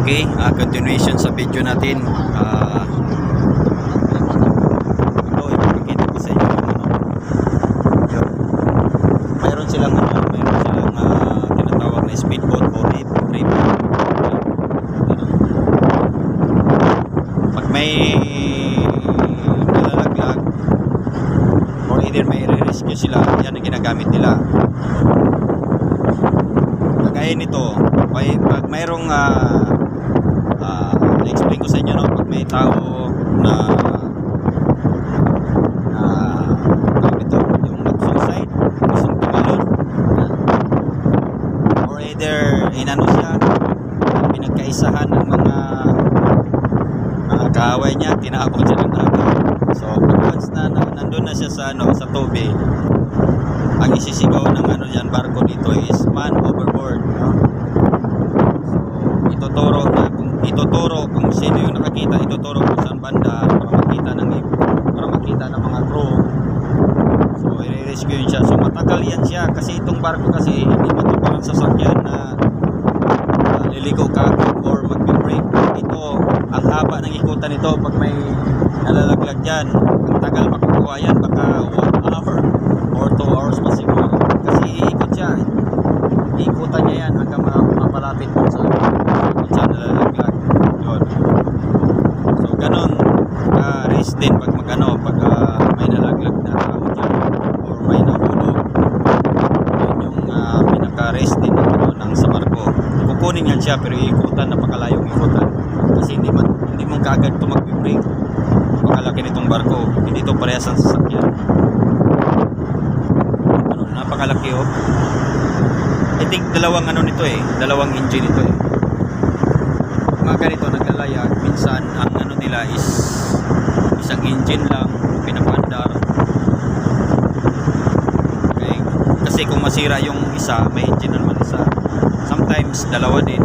Okay, continuation sa video natin. Ito, ipapakita ko sa inyo yung yun. Mayroon silang tinatawag na speedboat o rape. Pag may nalalaglag or either may re-rescue sila, yan ang ginagamit nila. Kagaya nito, pag mayroong explain ko sa inyo, no, pag may tao na ito, yung nag-suicide, gustong tumalon, or either inano siya, pinagkaisahan ng mga kaaway niya, tinapon siya ng dagat. So once na nandun na siya sa sa tubig, ang isisigaw ng yan barko dito is man overboard, no? So ituturo kung sino yung nakakita, ituturo kung saan banda para makita ng mga crew. So i-rescue siya. So matagal yan siya kasi itong barko kasi hindi pa ito parang sasakyan na liliko ka or mag-break. Ito, ang haba ng ikutan nito. Pag may nalalaglag dyan, ang tagal makukuha yan, baka 1 hour or 2 hours pa siguro. Kasi iikot siya, ikutan niya yan hanggang mapalapit kung saan nalalaglag. Yun. So ganon ka-risk din pag pag may nalaglag na tao dyan or may nahulog. Yun yung pinaka-risk din ng sa barko. Kukunin yan siya pero iikutan, napakalayong ikutan. Kasi hindi mo kaagad ito mag-break. Napakalaki nitong barko, hindi ito parehas ang sasakyan. Napakalaki, oh. I think dalawang dalawang engine ito eh. Mga ganito naglalayag, minsan ang nila is isang engine lang pinapandar. Okay? Kasi kung masira yung isa, may engine naman isa. Sometimes dalawa din.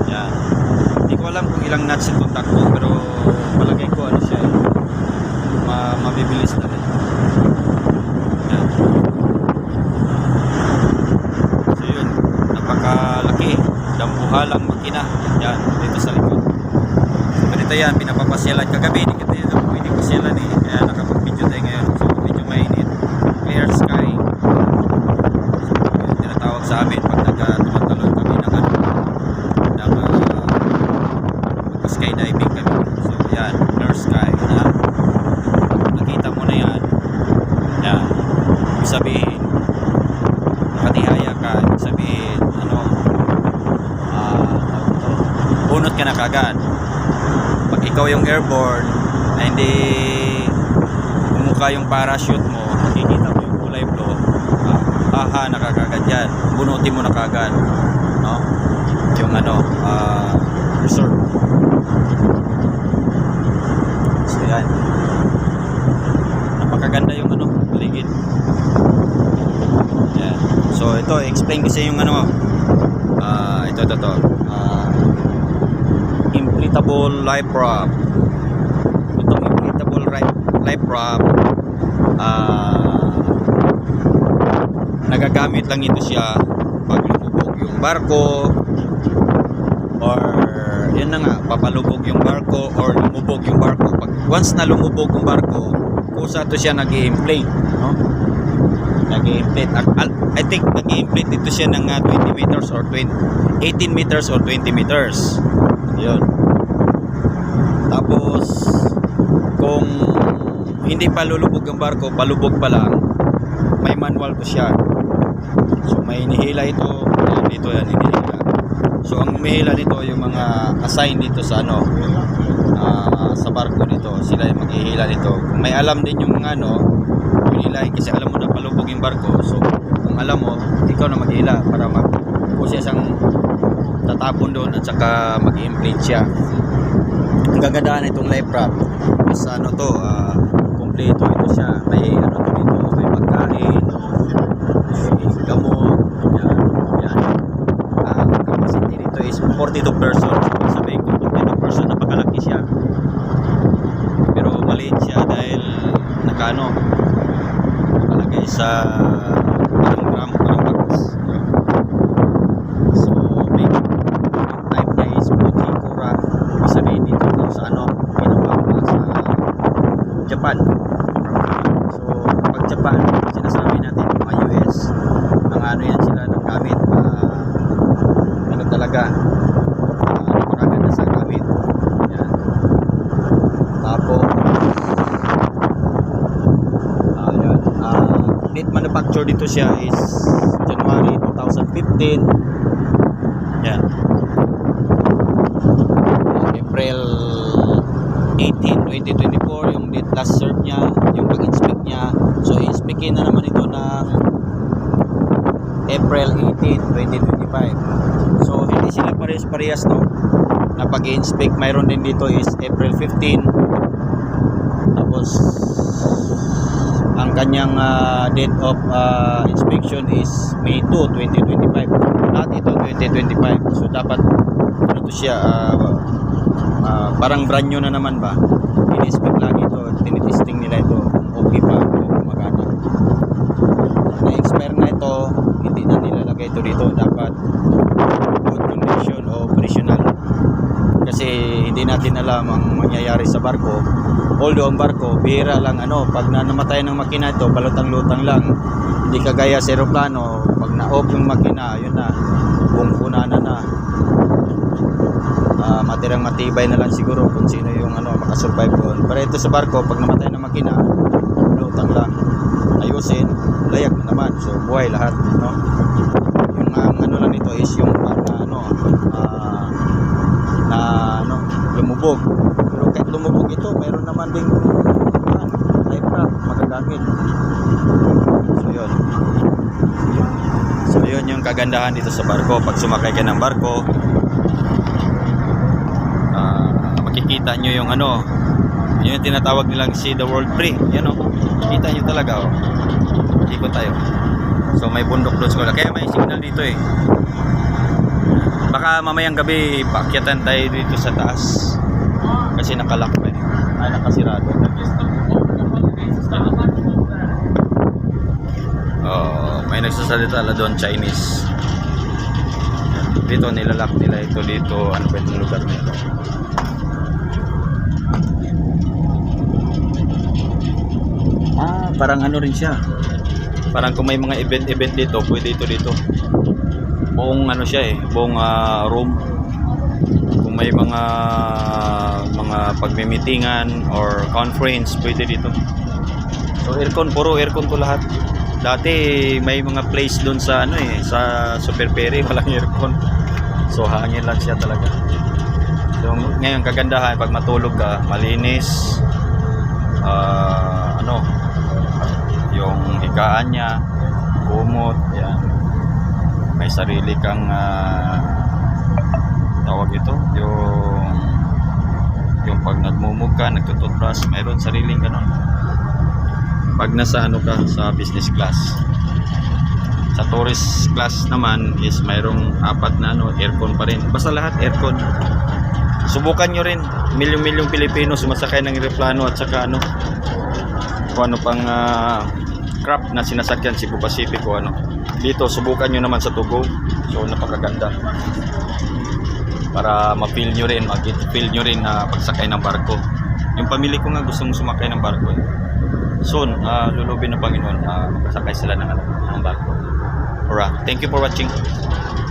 Yan. Hindi ko alam kung ilang nuts itong takbo, pero palagay ko siya mabibilis na rin. Yan. So yun, napakalaki, dambuhalang makina. Yan, dito sa likod. So ganito yan, pinapapasyalan kagabi, hindi kita dito pwede pasyalan eh, kaya nakapag-video tayo ngayon. So medyo mainit, clear sky. So yun, tinatawag sa amin pag tumatalon kami ng skydiving kami. So yan, clear sky na. Nakita mo na yan. Yan, ibig sabihin nakatihaya ka, ibig sabihin bunot ka na kagad. Pag ikaw yung airborne na hindi bumuka yung parachute mo, makikita mo yung kulay blue, nakakagad yan, bunutin mo na kagad, no? Yung resort. So yan, napakaganda yung paligid. Yan. So ito, explain ko sa yung ito inflatable life raft. Itong inflatable life raft, nagagamit lang ito siya pag lumubog yung barko, or yun na nga, papalubog yung barko or lumubog yung barko. Once na lumubog yung barko, kusa ito siya nag-i-inflate, no? Nag-i-inflate. I think nag-i-inflate ito siya ng 20 meters or 18 meters or 20 meters. Yun. Tapos kung hindi pa lulubog ang barko, palubog pa lang, may manual po siya. So may inihila ito, dito yan inihila. So ang umihila nito yung mga assign dito sa sa barko dito, sila yung maghihila nito. Kung may alam din yung hilahin, kasi alam mo na palubog yung barko. So kung alam mo, ikaw na maghihila para mag-push siyang tatapon doon at saka mag-inflate siya. Ang gagandahan itong life raft is kompleto ito siya. May dito, may pagkain, may gamot, yan. Ang capacity nito is 42 persons. Sabihin ko 42 persons, napakalaki siya. Pero maliit siya dahil nakalagay sa parang box. So na-register dito siya is January 2015. Yan. April 18, 2024 yung date last serve niya, yung pag-inspect niya. So i-inspectin na naman ito ng April 18, 2025. So hindi sila parehas no, na pag-inspect. Mayroon din dito is April 15. Tapos ang kanyang date of inspection is May 2, 2025. Lahat ito 2025. So dapat ano to siya, parang brand new na naman ba. In-inspect lagi ito, tinitesting nila ito kung okay pa o gumagana. Na-expire na ito, hindi na nilalagay ito dito. Dapat good condition o operational. Kasi hindi natin alam ang mangyayari sa barko. Although ang barko, bihira lang pag namatay ng makina ito, balutang-lutang lang. Hindi kagaya sa aeroplano, pag na-off yung makina, yun na, buong punana na. Matirang matibay na lang siguro kung sino yung makasurvive doon. Pero ito sa barko, pag namatay ng makina, lutang lang. Ayusin, layak na naman. So buhay lahat, no? Yung lang nito is yung lumubog. Pero kahit lumubog ito, mayroon naman ding life raft magagamit. So yun yung kagandahan dito sa barko. Pag sumakay ka ng barko, makikita nyo yung yun yung tinatawag nilang see the world free. Yan kita nyo talaga ikot tayo. So may bundok doon sa kaya may signal dito baka mamayang gabi paakyatan tayo dito sa taas kasi nakalak pa nakasirado. May nagsasalita ala doon Chinese dito, nilalak nila ito dito. Ano ba itong lugar nito? Parang rin siya. Parang kung may mga event dito, pwede ito dito. Buong siya buong room. Kung may mga pagme-meetingan or conference, pwede dito. So aircon, puro aircon to lahat. Dati may mga place doon sa sa Super Ferry, walang aircon. So hangin lang siya talaga. So ngayon kagandahan pag matulog ka, malinis. Yung higaan niya, kumot, yan. May sarili kang tawag ito, yung pag nagmumug ka, nagtututbrush, mayroon sariling ganun. Pag nasa ka sa business class. Sa tourist class naman is mayroong 4 na aircon pa rin. Basta lahat aircon. Subukan nyo rin. Milyong-milyong Pilipino sumasakay ng aeroplano at saka kung pang craft na sinasakyan, Cebu Pacific o dito subukan nyo naman sa Tugo. So napakaganda para ma-feel nyo rin, mag-feel nyo rin na pagsakay ng barko. Yung pamilya ko nga gustong sumakay ng barko soon, lulubin ng Panginoon, makasakay sila ng barko. Alright, thank you for watching.